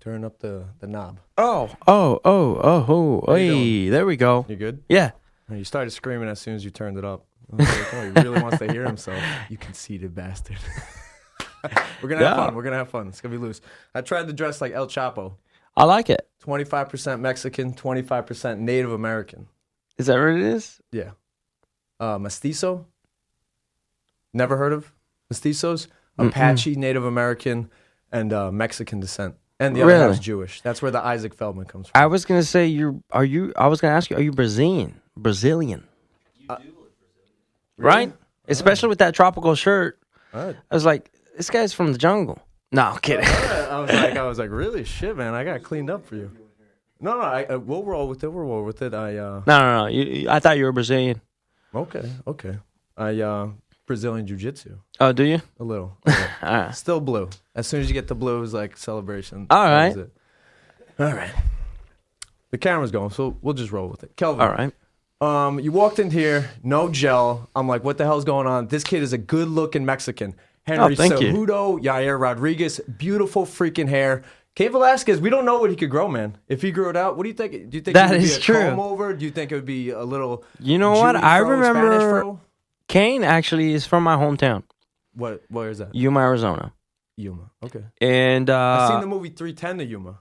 Turn up the knob. Hey, there we go. You good? Yeah. You started screaming as soon as you turned it up. I was like, oh, he really wants to hear himself. You conceited bastard. We're going to have fun. We're going to have fun. It's going to be loose. I tried to dress like El Chapo. I like it. 25% Mexican, 25% Native American. Is that what it is? Yeah. Mestizo. Never heard of mestizos? Apache, Native American, and Mexican descent. And the other half's Jewish. That's where the Ike Feldman comes from. I was gonna say I was gonna ask you, are you Brazilian? You do look Brazilian. Right? Really? Especially with that tropical shirt. I was like, this guy's from the jungle. No, I'm kidding. I was like, really? Shit, man, I got cleaned up for you. No, we'll roll with it. We'll roll with it. No. I thought you were Brazilian. Okay. Brazilian jiu-jitsu. Oh, do you? A little. Still blue. As soon as you get the blue, it's like celebration. All right. All right. The camera's going, so we'll just roll with it. Kelvin. All right. You walked in here, no gel. I'm like, what the hell's going on? This kid is a good-looking Mexican. Henry Cejudo, Yair Rodriguez, beautiful freaking hair. Cain Velasquez, we don't know what he could grow, man. If he grew it out, what do you think? Do you think that it would is be a true. comb over? Do you think it would be a little? You know what? I remember. Spanish Cain actually is from my hometown. Where is that? Yuma, Arizona. Yuma. Okay. And I've seen the movie 310 to Yuma.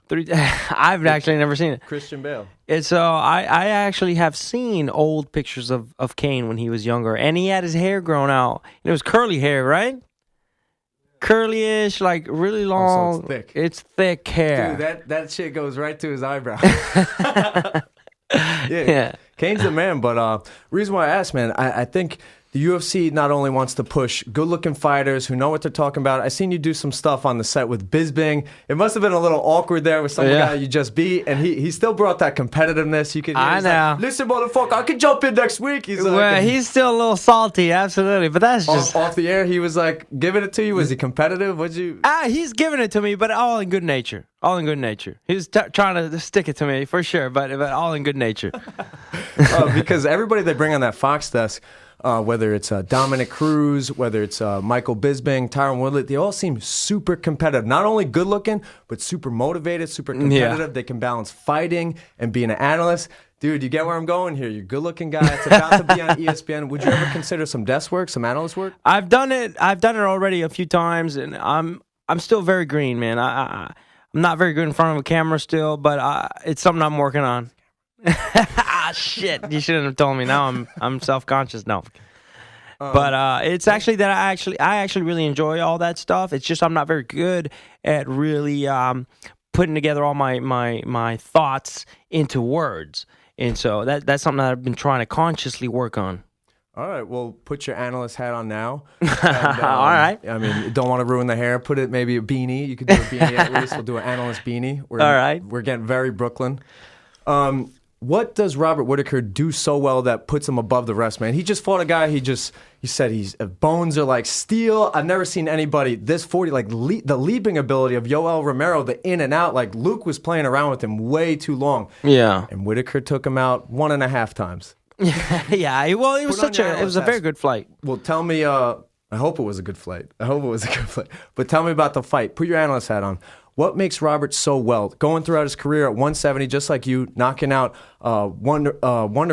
I've actually never seen it. Christian Bale. And so I actually have seen old pictures of Cain when he was younger, and he had his hair grown out. And it was curly hair, right? Curly-ish, like really long. So it's thick. It's thick hair. Dude, that shit goes right to his eyebrow. Yeah. Cain's the man, but reason why I asked, man, I think the UFC not only wants to push good-looking fighters who know what they're talking about. I seen you do some stuff on the set with Bisbing. It must have been a little awkward there with some guy you just beat, and he still brought that competitiveness. You could hear I know. Like, listen, motherfucker, I could jump in next week. He's like, well, he's still a little salty, absolutely, but that's just off the air. He was like giving it to you. Was he competitive? What'd you? He's giving it to me, but all in good nature. All in good nature. He's trying to stick it to me for sure, but all in good nature. Because everybody they bring on that Fox desk. Whether it's Dominic Cruz, whether it's Michael Bisping, Tyron Woodley, they all seem super competitive. Not only good looking, but super motivated, super competitive. Yeah. They can balance fighting and being an analyst. Dude, you get where I'm going here. You're a good looking guy. It's about to be on ESPN. Would you ever consider some desk work, some analyst work? I've done it already a few times, and I'm still very green, man. I'm not very good in front of a camera still, but it's something I'm working on. Shit! You shouldn't have told me. Now I'm self-conscious. No, but it's actually that I actually really enjoy all that stuff. It's just I'm not very good at really putting together all my thoughts into words, and so that's something that I've been trying to consciously work on. All right, well, put your analyst hat on now. And, all right. I mean, you don't want to ruin the hair. Put it maybe a beanie. You could do a beanie at least. We'll do an analyst beanie. All right. We're getting very Brooklyn. What does Robert Whittaker do so well that puts him above the rest, man? He just fought a guy. He said his bones are like steel. I've never seen anybody this 40, like the leaping ability of Yoel Romero, the in and out. Like Luke was playing around with him way too long. Yeah. And Whittaker took him out 1.5 times. Yeah. Well, it was a very good fight. Well, tell me. I hope it was a good fight. But tell me about the fight. Put your analyst hat on. What makes Robert so well? Going throughout his career at 170, just like you, knocking out Wonder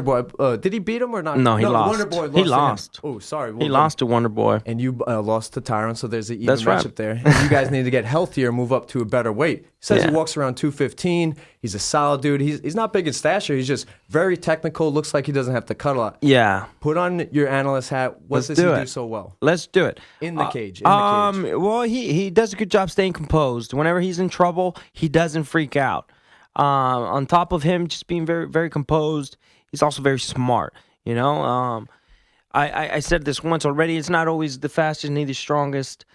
Boy. Did he beat him or not? No, he lost. Wonder Boy he lost. Oh, sorry. He lost to Wonder Boy. And you lost to Tyron, so there's an even matchup right. there. And you guys need to get healthier, move up to a better weight. He says he walks around 215. He's a solid dude. He's not big in stature. He's just very technical. Looks like he doesn't have to cut a lot. Yeah. Put on your analyst hat. What does he do so well? Let's do it. In the cage. Well, he does a good job staying composed. Whenever he's in trouble, he doesn't freak out. On top of him just being very, very composed, he's also very smart. You know, I said this once already. It's not always the fastest, neither strongest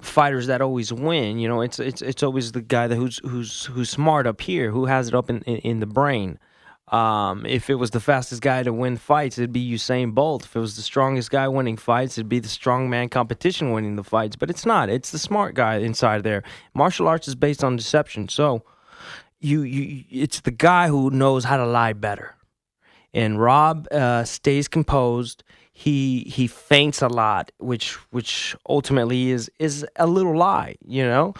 fighters that always win. You know, it's always the guy who's smart up here, who has it up in the brain. If it was the fastest guy to win fights, it'd be Usain Bolt. If it was the strongest guy winning fights, it'd be the strongman competition winning the fights. But it's not. It's the smart guy inside there. Martial arts is based on deception. So it's the guy who knows how to lie better. And Rob stays composed. He feints a lot, which ultimately is a little lie, you know.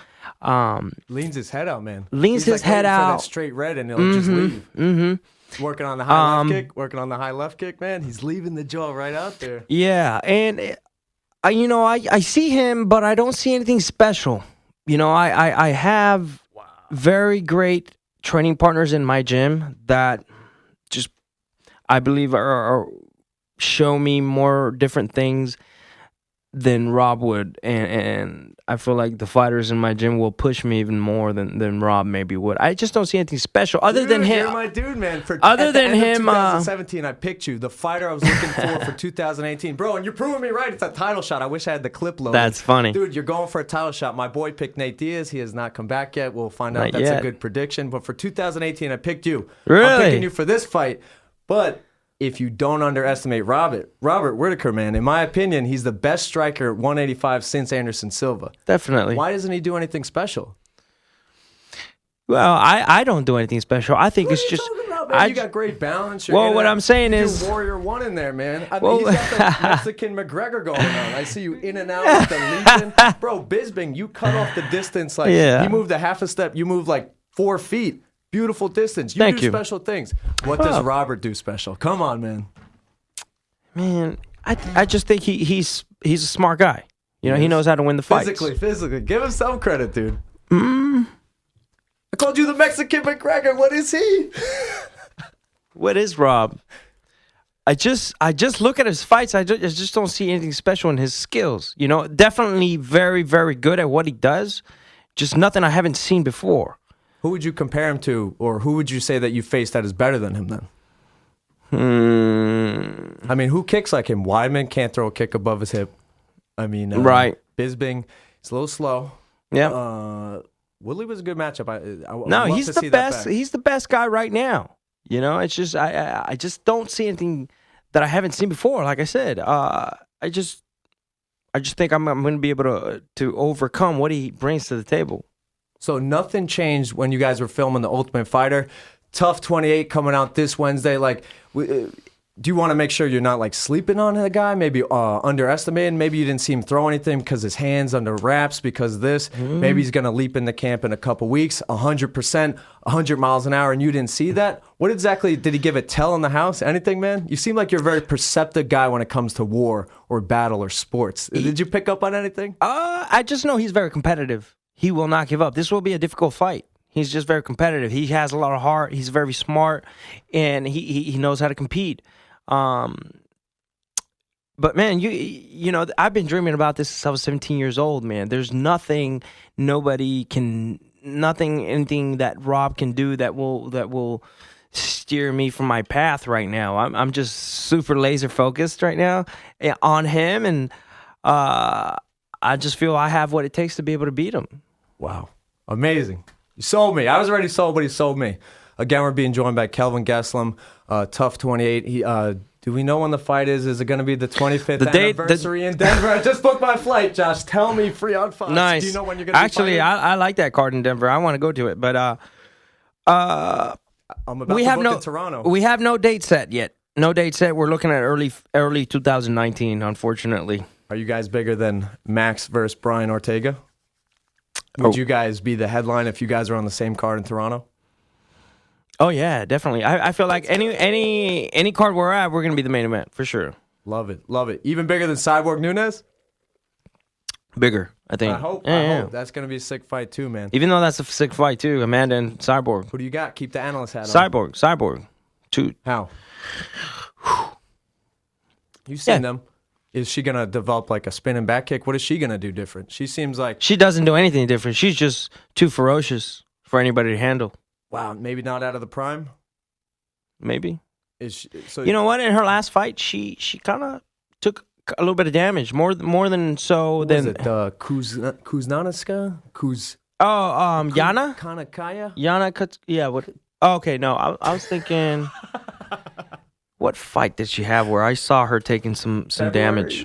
Leans his head out, man. Leans He's his like head waiting for out. that straight red, and he'll just leave. Mm-hmm. Working on the high left kick. Working on the high left kick, man. He's leaving the jaw right out there. Yeah, and I see him, but I don't see anything special. I have very great training partners in my gym that just I believe are show me more different things than Rob would, and I feel like the fighters in my gym will push me even more than Rob maybe would. I just don't see anything special other than him. You're my dude, man. Other than him, 2017, I picked you, the fighter I was looking for 2018, bro. And you're proving me right. It's a title shot. I wish I had the clip loaded. That's funny, dude. You're going for a title shot. My boy picked Nate Diaz. He has not come back yet. We'll find out. That's a good prediction. But for 2018, I picked you. Really? I'm picking you for this fight, but. If you don't underestimate Robert Whittaker, man, in my opinion, he's the best striker at 185 since Anderson Silva. Definitely. Why doesn't he do anything special? Well, I don't do anything special. I think it's just. You got great balance. What I'm saying is, Warrior One in there, man. He's got the Mexican McGregor going on. I see you in and out with the leaping, bro. Bisping, you cut off the distance like he moved a half a step. You moved like 4 feet. Beautiful distance. You do special things. What does Robert do special? Come on, man. Man, I just think he's a smart guy. He knows how to win the fights. Physically. Give him some credit, dude. I called you the Mexican McGregor. What is he? What is Rob? I just look at his fights. I just don't see anything special in his skills. Definitely very, very good at what he does. Just nothing I haven't seen before. Who would you compare him to, or who would you say that you faced that is better than him then? I mean, who kicks like him? Weidman can't throw a kick above his hip. I mean, right. Bisbing, it's a little slow. Yeah. Woodley was a good matchup. He's the best. He's the best guy right now. It's just I just don't see anything that I haven't seen before. Like I said, I just think I'm going to be able to overcome what he brings to the table. So nothing changed when you guys were filming The Ultimate Fighter. Tough 28 coming out this Wednesday. Like, do you want to make sure you're not like sleeping on the guy? Maybe underestimating. Maybe you didn't see him throw anything because his hand's under wraps because of this. Maybe he's going to leap into camp in a couple weeks, 100%, 100 miles an hour, and you didn't see that? What exactly did he give a tell in the house? Anything, man? You seem like you're a very perceptive guy when it comes to war or battle or sports. Did you pick up on anything? I just know he's very competitive. He will not give up. This will be a difficult fight. He's just very competitive. He has a lot of heart. He's very smart, and he knows how to compete. But man, I've been dreaming about this since I was 17 years old. Man, there's anything that Rob can do that will steer me from my path right now. I'm just super laser focused right now on him, and I just feel I have what it takes to be able to beat him. Wow. Amazing. You sold me. I was already sold, but he sold me. Again, we're being joined by Kelvin Gastelum, Tough 28. Do we know when the fight is? Is it going to be the 25th anniversary in Denver? I just booked my flight, Josh. Tell me, free on Fox. Nice. Do you know when you're going to be fighting? I like that card in Denver. I want to go to it, but I'm about to book in Toronto. We have no date set yet. No date set. We're looking at early 2019, unfortunately. Are you guys bigger than Max versus Brian Ortega? Would you guys be the headline if you guys are on the same card in Toronto? Oh yeah, definitely. I feel like any card we're at, we're gonna be the main event for sure. Love it, love it. Even bigger than Cyborg Nunes? Bigger, I think. I hope. That's gonna be a sick fight too, man. Even though that's a sick fight too, Amanda and Cyborg. Who do you got? Keep the analyst hat on. Cyborg. Two. How? You've seen them. Is she going to develop like a spinning back kick? What is she going to do different? She seems like... She doesn't do anything different. She's just too ferocious for anybody to handle. Wow, maybe not out of the prime? Maybe. So you know what? In her last fight, she kind of took a little bit of damage. More than so than... Was it Kuznanska? Yana? Kanakaya? Yana, yeah. What? Oh, okay, no. I was thinking... What fight did she have where I saw her taking some damage?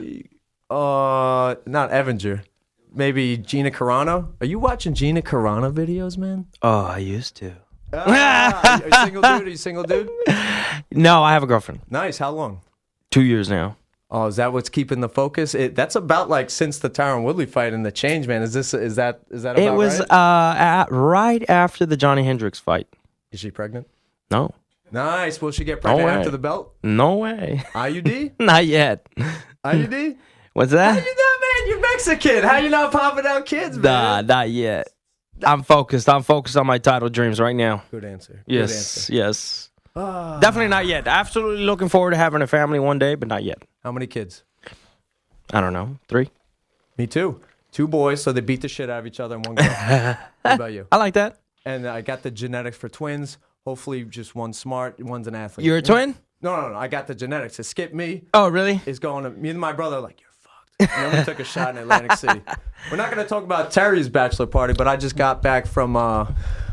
Not Evanger. Maybe Gina Carano. Are you watching Gina Carano videos, man? Oh, I used to. Are you single dude? No, I have a girlfriend. Nice. How long? 2 years now. Oh, is that what's keeping the focus? That's about like since the Tyron Woodley fight and the change, man. Is that about It was right? right after the Johnny Hendricks fight. Is she pregnant? No. Nice. Will she get pregnant after the belt? No way. IUD? Not yet. IUD? What's that? How you not, man? You're Mexican. How you not popping out kids, man? Nah, not yet. I'm focused. I'm focused on my title dreams right now. Good answer. Yes, yes. Definitely not yet. Absolutely looking forward to having a family one day, but not yet. How many kids? I don't know. 3? Me too. 2 boys, so they beat the shit out of each other and one girl. What about you? I like that. And I got the genetics for twins. Hopefully just one's smart, one's an athlete. You're a twin? No. I got the genetics. To skip me Oh, really? is going to... Me and my brother are like, you're fucked. And then we took a shot in Atlantic City. We're not going to talk about Terry's bachelor party, but I just got back from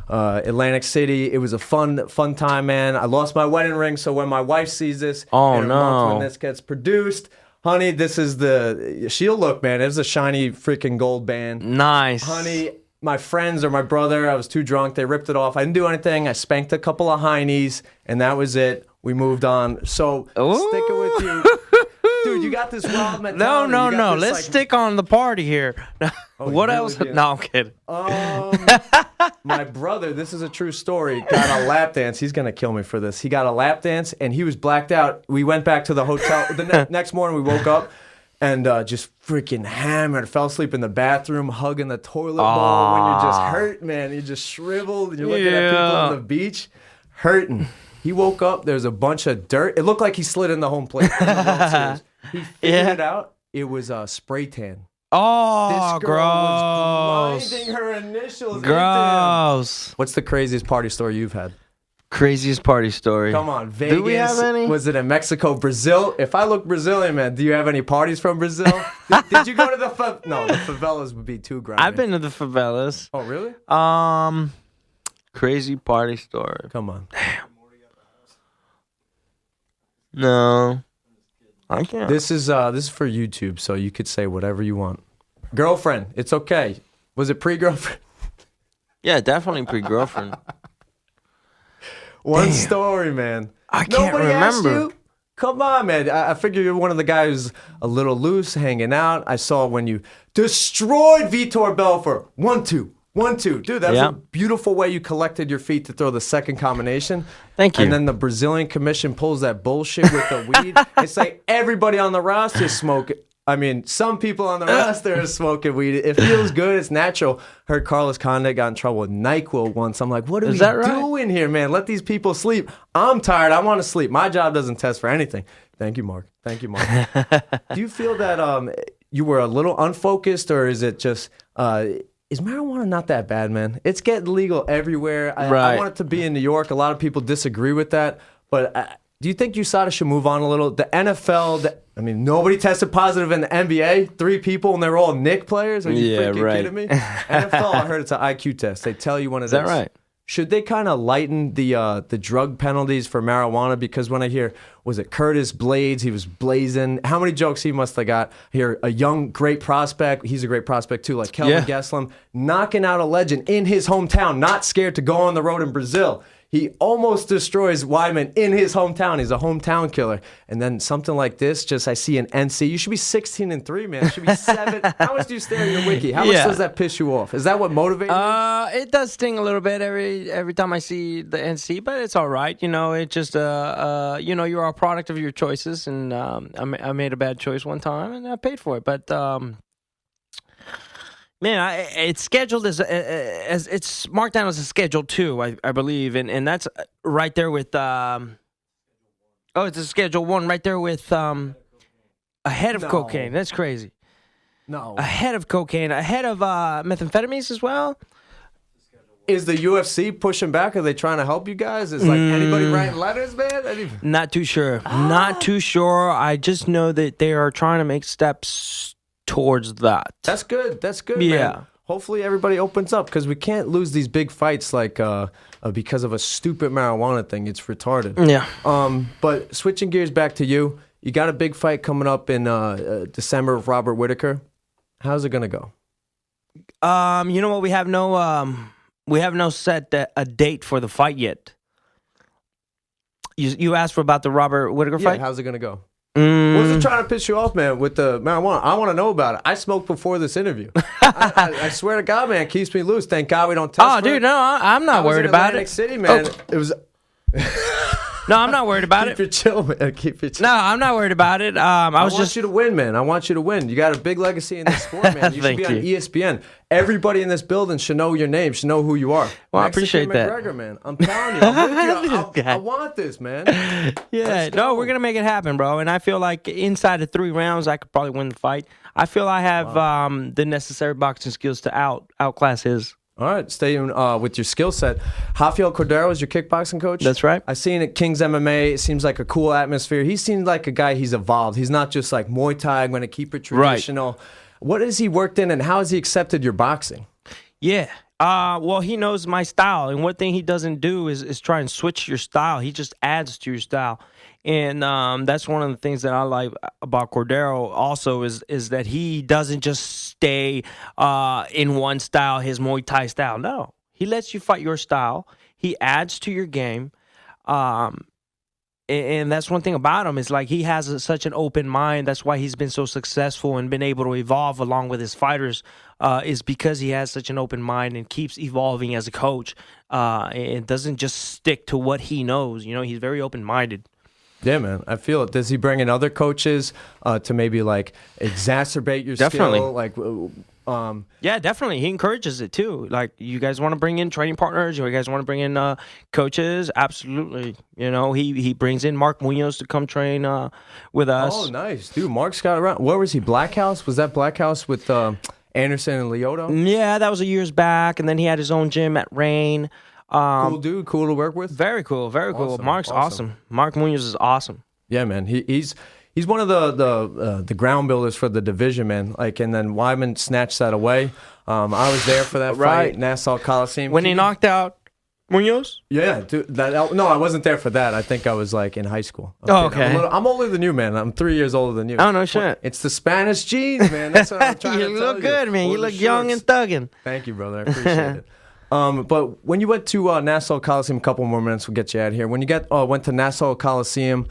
Atlantic City. It was a fun time, man. I lost my wedding ring, so when my wife sees this... Oh, in a no. month when this gets produced... Honey, this is the... She'll look, man. It was a shiny freaking gold band. Nice. Honey... My friends or my brother, I was too drunk. They ripped it off. I didn't do anything. I spanked a couple of heinies, and that was it. We moved on. So, sticking with you. Dude, you got this wild mentality. No. Let's stick on the party here. What really else? did. No, I'm kidding. My brother, this is a true story, got a lap dance. He's going to kill me for this. He got a lap dance, and he was blacked out. We went back to the hotel. The next morning, we woke up. And just freaking hammered. Fell asleep in the bathroom, hugging the toilet bowl when you're just hurt, man. You're just shriveled. You're looking at people on the beach, hurting. He woke up. There's a bunch of dirt. It looked like he slid in the home plate. He figured it out. It was a spray tan. Oh, This girl was gross. grinding her initials. Gross. What's the craziest party story you've had? Craziest party story. Come on, Vegas. Do we have any? Was it in Mexico, Brazil? If I look Brazilian, man, do you have any parties from Brazil? did you go to the No, the favelas would be too grimy. I've been to the favelas. Oh, really? Crazy party story. Come on. No, I can't. This is for YouTube, so you could say whatever you want. Girlfriend, it's okay. Was it pre-girlfriend? Yeah, definitely pre-girlfriend. One story, man. I can't Nobody asked remember. you? Come on, man. I figure you're one of the guys who's a little loose, hanging out. I saw when you destroyed Vitor Belfort. 1-2. 1-2. Dude, that's a beautiful way you collected your feet to throw the second combination. Thank you. And then the Brazilian commission pulls that bullshit with the weed. It's like everybody on the roster is smoking. I mean, some people on the roster are smoking weed. It feels good. It's natural. Heard Carlos Condit got in trouble with NyQuil once. I'm like, what are we doing here, man? Let these people sleep. I'm tired. I want to sleep. My job doesn't test for anything. Thank you, Mark. Thank you, Mark. Do you feel that you were a little unfocused, or is it just... is marijuana not that bad, man? It's getting legal everywhere. I want it to be in New York. A lot of people disagree with that. But do you think USADA should move on a little? The NFL... nobody tested positive in the NBA. 3 people, and they're all Knicks players. Are you freaking kidding me? NFL, I heard it's an IQ test. They tell you when it is. Is that right? Should they kind of lighten the drug penalties for marijuana? Because when I hear, was it Curtis Blades? He was blazing. How many jokes he must have got? Here, a young, great prospect. He's a great prospect, too, like Kelvin Gastelum, knocking out a legend in his hometown, not scared to go on the road in Brazil. He almost destroys Weidman in his hometown. He's a hometown killer. And then something like this, just I see an NC. You should be 16-3, man. It should be 7. How much do you stare at your wiki? How much does that piss you off? Is that what motivates you? It does sting a little bit every time I see the NC, but it's all right. You know, it just you're a product of your choices, and I made a bad choice one time, and I paid for it. But man, it's scheduled as it's marked down as a Schedule 2, I believe, and that's right there with it's a Schedule 1 right there with ahead of cocaine. That's crazy. No. Ahead of cocaine, ahead of methamphetamines as well. Is the UFC pushing back? Are they trying to help you guys? Is like anybody writing letters, man? Not too sure. Not too sure. I just know that they are trying to make steps towards that. That's good. That's good, Yeah. man. Hopefully everybody opens up, because we can't lose these big fights like because of a stupid marijuana thing. It's retarded. Yeah. But switching gears back to you, you got a big fight coming up in December with Robert Whittaker. How's it gonna go? You know what? We have no set a date for the fight yet. You asked for about the Robert Whittaker fight? How's it gonna go? Was it trying to piss you off, man, with the marijuana? I want to know about it. I smoked before this interview. I swear to God, man, it keeps me loose. Thank God we don't test for dude, it. no, I'm not worried about Atlantic it. City, man. It was... No, I'm not worried about Keep your chill, man. Keep your chill. No, I'm not worried about it. I want you to win, man. I want you to win. You got a big legacy in this sport, man. You should be on ESPN. Everybody in this building should know your name, should know who you are. Well, I appreciate that. McGregor, man. I'm telling you. I'm with you. I want this, man. Yeah, no, we're going to make it happen, bro. And I feel like inside of 3 rounds, I could probably win the fight. I feel I have the necessary boxing skills to outclass his. All right, staying with your skill set. Rafael Cordero is your kickboxing coach? That's right. I've seen at King's MMA. It seems like a cool atmosphere. He seems like a guy, he's evolved. He's not just like Muay Thai, I'm going to keep it traditional. Right. What has he worked in, and how has he accepted your boxing? Yeah. Well, he knows my style, and one thing he doesn't do is try and switch your style. He just adds to your style. And that's one of the things that I like about Cordero also is that he doesn't just stay in one style, his Muay Thai style. No, he lets you fight your style. He adds to your game. And that's one thing about him is like he has such an open mind. That's why he's been so successful and been able to evolve along with his fighters is because he has such an open mind and keeps evolving as a coach. And doesn't just stick to what he knows. You know, he's very open-minded. Yeah, man, I feel it. Does he bring in other coaches to maybe like exacerbate your Definitely. skill? Like, yeah, definitely. He encourages it too. Like, you guys want to bring in training partners? You guys want to bring in coaches? Absolutely. You know, he brings in Mark Munoz to come train with us. Oh, nice, dude. Mark's got around. Where was he? Black House? Was that Black House with Anderson and Lyoto? Yeah, that was a years back, and then he had his own gym at Rain. Cool dude, cool to work with. Very cool, very cool. Awesome, Mark's awesome. Mark Munoz is awesome. Yeah, man. He's one of the ground builders for the division, man. Like, and then Weidman snatched that away. I was there for that fight, Nassau Coliseum. When he knocked out Munoz? Yeah, dude. No, I wasn't there for that. I think I was like in high school. Okay. I'm older than you, man. I'm 3 years older than you. Oh, no shit. It's the Spanish genes, man. That's what I'm trying to tell you. You look good, man. Or You look young and thugging. Thank you, brother. I appreciate it. But when you went to Nassau Coliseum, a couple more minutes, we'll get you out of here. When you went to Nassau Coliseum,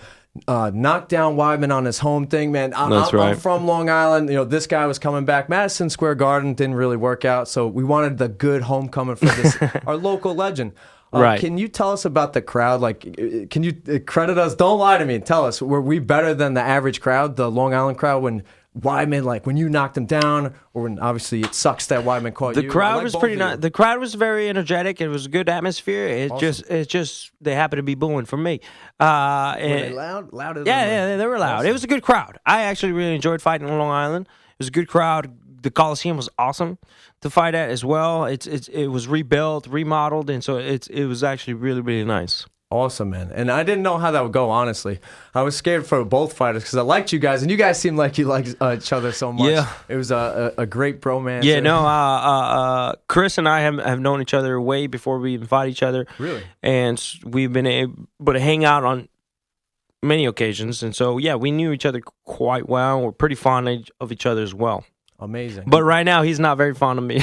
knocked down Weidman on his home thing, man. I'm from Long Island. You know, this guy was coming back. Madison Square Garden didn't really work out, so we wanted the good homecoming for this, our local legend. Right. Can you tell us about the crowd? Like, can you credit us? Don't lie to me. Tell us, were we better than the average crowd, the Long Island crowd, when Weidman, like when you knocked him down, or when obviously it sucks that Weidman caught you? The crowd was pretty nice. The crowd was very energetic. It was a good atmosphere. It's just they happened to be booing for me. Were they loud? Louder? Yeah, they were loud. Awesome. It was a good crowd. I actually really enjoyed fighting on Long Island. It was a good crowd. The Coliseum was awesome to fight at as well. It was rebuilt, remodeled, and so it was actually really, really nice. Awesome, man. And I didn't know how that would go, honestly. I was scared for both fighters because I liked you guys, and you guys seemed like you liked each other so much. Yeah. It was a great bromance. Yeah, no, Chris and I have known each other way before we even fought each other. Really? And we've been able to hang out on many occasions. And so, yeah, we knew each other quite well. We're pretty fond of each other as well. Amazing. But right now, he's not very fond of me.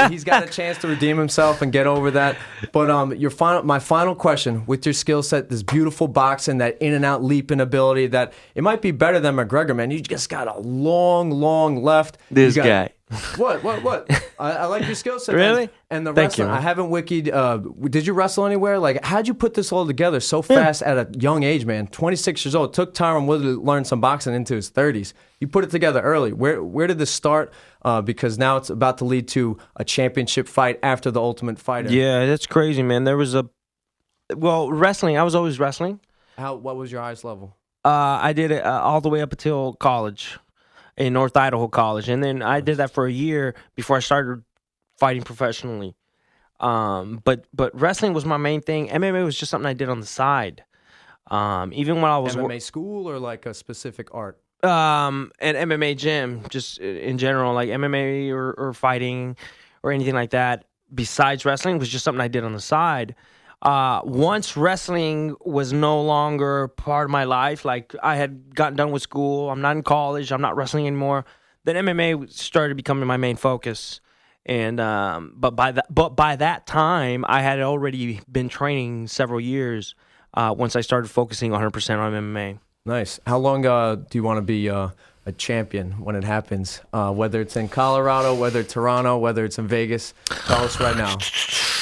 He's got a chance to redeem himself and get over that. But my final question, with your skill set, this beautiful boxing, that in and out leaping ability, that it might be better than McGregor, man. You just got a long left. This guy. What? I like your skill set. Really? Man. And the Thank wrestling, you, man. I haven't wikied. Did you wrestle anywhere? Like, how'd you put this all together so fast at a young age, man? 26 years old. It took Tyron Woodley to learn some boxing into his 30s. You put it together early. Where did this start? Because now it's about to lead to a championship fight after the Ultimate Fighter. Yeah, that's crazy, man. There was wrestling. I was always wrestling. What was your highest level? I did it all the way up until college. In North Idaho College, and then I did that for a year before I started fighting professionally. But wrestling was my main thing. MMA was just something I did on the side. Even when I was MMA school or like a specific art. An MMA gym, just in general, like MMA or fighting or anything like that. Besides wrestling, was just something I did on the side. Once wrestling was no longer part of my life, like I had gotten done with school, I'm not in college, I'm not wrestling anymore, then MMA started becoming my main focus. And but by that time, I had already been training several years once I started focusing 100% on MMA. Nice. How long do you want to be a champion when it happens? Whether it's in Colorado, whether it's Toronto, whether it's in Vegas. Tell us right now.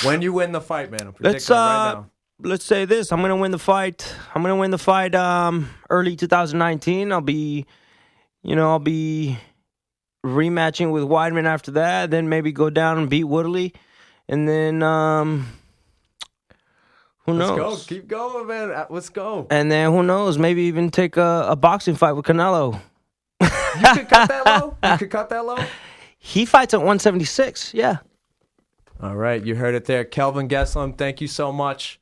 When you win the fight, man. I'm predicting it right now. Let's say this. I'm gonna win the fight. Early 2019. I'll be rematching with Weidman after that. Then maybe go down and beat Woodley, and then who knows? Let's go. Keep going, man. Let's go. And then who knows? Maybe even take a boxing fight with Canelo. You could cut that low? You could cut that low? He fights at 176, yeah. All right, you heard it there. Kelvin Gastelum, thank you so much.